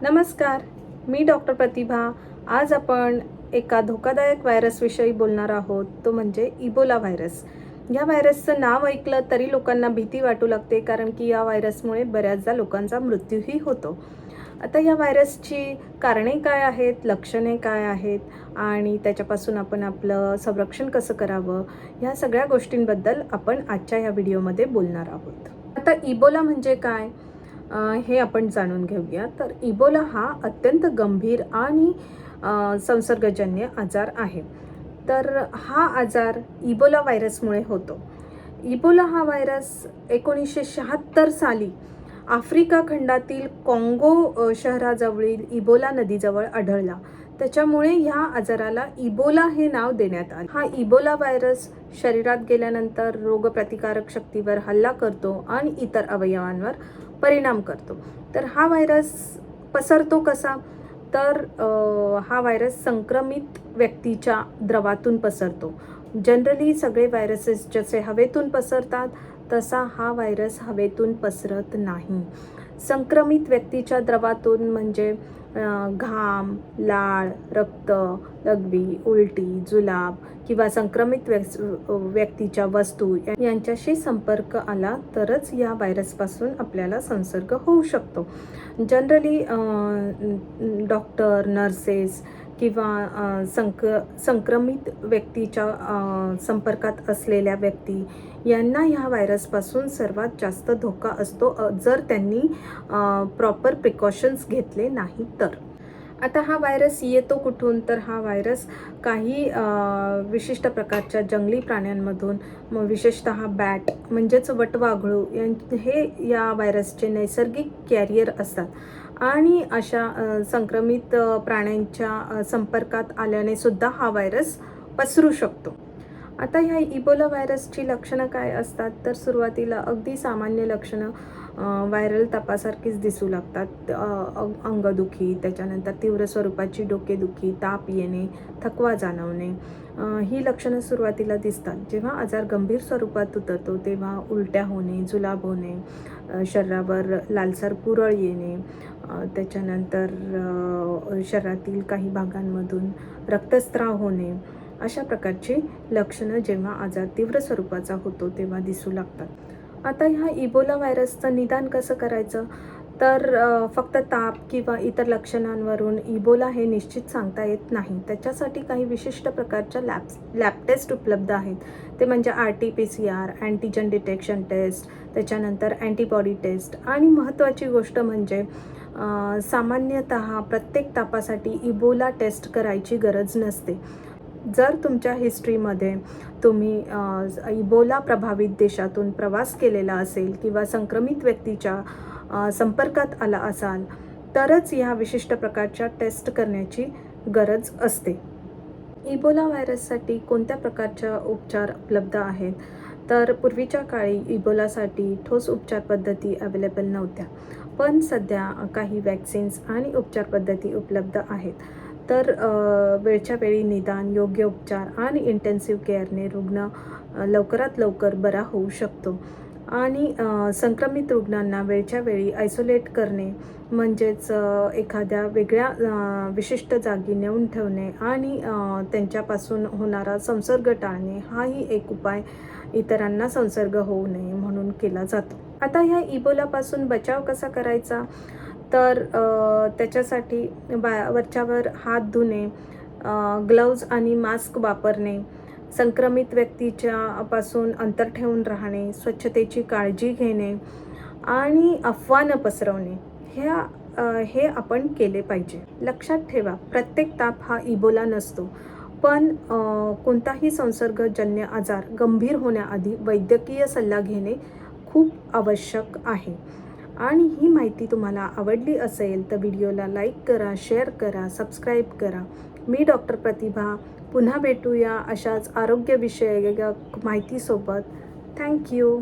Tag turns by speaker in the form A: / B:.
A: नमस्कार, मी डॉक्टर प्रतिभा. आज आपण एका धोकादायक व्हायरसविषयी बोलणार आहोत, तो म्हणजे इबोला व्हायरस. या व्हायरसचं नाव ऐकलं तरी लोकांना भीती वाटू लागते, कारण की या व्हायरसमुळे बऱ्याचदा लोकांचा मृत्यूही होतो. आता या व्हायरसची कारणे काय आहेत, लक्षणे काय आहेत आणि त्याच्यापासून आपण आपलं संरक्षण कसं करावं, ह्या सगळ्या गोष्टींबद्दल आपण आजच्या या व्हिडिओमध्ये बोलणार आहोत. आता इबोला म्हणजे काय हे आपण जाणून घेऊया. तर इबोला हा अत्यंत गंभीर आणि संसर्गजन्य आजार आहे. तर हा आजार इबोला व्हायरसमुळे होतो. इबोला हा व्हायरस 1976 साली आफ्रिका खंडातील काँगो शहराजवळील इबोला नदीजवळ आढळला. त्याच्यामुळे ह्या आजाराला इबोला हे नाव देण्यात आले. हा इबोला व्हायरस शरीरात गेल्यानंतर रोगप्रतिकारक शक्तीवर हल्ला करतो आणि इतर अवयवांवर परिणाम करतो. तर हा व्हायरस पसरतो कसा? तर हा व्हायरस संक्रमित व्यक्तीच्या द्रवातून पसरतो. जनरली सगळे व्हायरसेस जसे हवेतून पसरतात, तसा हा व्हायरस हवेतून पसरत नाही. संक्रमित व्यक्तीच्या द्रवातून म्हणजे घाम, लाळ, रक्त, लघवी, उलटी, जुलाब किंवा संक्रमित व्यक्तीच्या वस्तू यांच्याशी संपर्क आला तरच या व्हायरसपासून आपल्याला संसर्ग होऊ शकतो. जनरली डॉक्टर, नर्सेस किंवा संक्रमित व्यक्तीच्या संपर्कात असलेल्या व्यक्ती यांना ह्या व्हायरसपासून सर्वात जास्त धोका असतो, जर त्यांनी प्रॉपर प्रिकॉशन्स घेतले नाही तर. आता हा व्हायरस येतो कुठून? तर हा व्हायरस काही विशिष्ट प्रकारच्या जंगली प्राण्यांमधून, विशेषतः बॅट म्हणजेच वटवाघळू हे या व्हायरसचे नैसर्गिक कॅरियर असतात आणि अशा संक्रमित प्राण्यांच्या संपर्कात आल्याने सुद्धा हा व्हायरस पसरू शकतो. आता ह्या इबोला व्हायरसची लक्षणं काय असतात? तर सुरुवातीला अगदी सामान्य लक्षणं व्हायरल तापासारखीच दिसू लागतात. अंगदुखी, त्याच्यानंतर तीव्र स्वरूपाची डोकेदुखी, ताप येणे, थकवा जाणवणे, ही लक्षणं सुरुवातीला दिसतात. जेव्हा आजार गंभीर स्वरूपात उतरतो तेव्हा उलट्या होणे, जुलाब होणे, शरीरावर लालसर पुरळ येणे, त्याच्यानंतर शरीरातील काही भागांमधून रक्तस्राव होणे, अशा प्रकारची लक्षणं जेव्हा आजार तीव्र स्वरूपाचा होतो तेव्हा दिसू लागतात. आता ह्या इबोला व्हायरसचं निदान कसं करायचं? तर फक्त ताप किंवा इतर लक्षणांवरून इबोला हे निश्चित सांगता येत नाही. त्याच्यासाठी काही विशिष्ट प्रकारच्या लॅब टेस्ट उपलब्ध आहेत. ते म्हणजे RT-PCR, अँटीजन डिटेक्शन टेस्ट, त्याच्यानंतर अँटीबॉडी टेस्ट आणि महत्त्वाची गोष्ट म्हणजे सामान्यतः प्रत्येक तापासाठी इबोला टेस्ट करायची गरज नसते. जर तुमच्या हिस्ट्रीमध्ये तुम्ही इबोला प्रभावित देशातून प्रवास केलेला असेल किंवा संक्रमित व्यक्तीच्या संपर्कात आला असाल तरच ह्या विशिष्ट प्रकारच्या टेस्ट करण्याची गरज असते. इबोला व्हायरससाठी कोणत्या प्रकारच्या उपचार उपलब्ध आहेत? तर पूर्वीच्या काळी इबोलासाठी ठोस उपचार पद्धती अवेलेबल नव्हत्या, पण सध्या काही वॅक्सिन्स आणि उपचार पद्धती उपलब्ध आहेत. तर वेळच्या वेळी निदान, योग्य उपचार आणि इंटेन्सिव्ह केअरने रुग्ण लवकरात लवकर बरा होऊ शकतो. आणि संक्रमित रुग्णांना वेळच्या वेळी आयसोलेट करणे म्हणजेच एखाद्या वेगळ्या विशिष्ट जागी नेऊन ठेवणे आणि त्यांच्यापासून होणारा संसर्ग टाळणे हाही एक उपाय इतरांना संसर्ग होऊ नये म्हणून केला जातो. आता ह्या इबोलापासून बचाव कसा करायचा? तर त्याच्यासाठी वरच्यावर हात धुणे, ग्लव्ज आणि मास्क वापरणे, संक्रमित व्यक्तीच्या अंतर ठेवून राहणे, स्वच्छतेची काळजी घेणे आणि अफवा न पसरवणे हे आपण केले पाहिजे. लक्षात ठेवा, प्रत्येक ताप हा इबोला नसतो, पण कोणताही संसर्गजन्य आजार गंभीर होण्याआधी वैद्यकीय सल्ला घेणे खूप आवश्यक आहे. आणि ही माहिती तुम्हाला आवडली असेल तर व्हिडिओला लाईक करा, शेअर करा, सबस्क्राईब करा. मी डॉक्टर प्रतिभा. पुन्हा भेटूया अशाच आरोग्यविषयक माहितीसोबत. थँक्यू.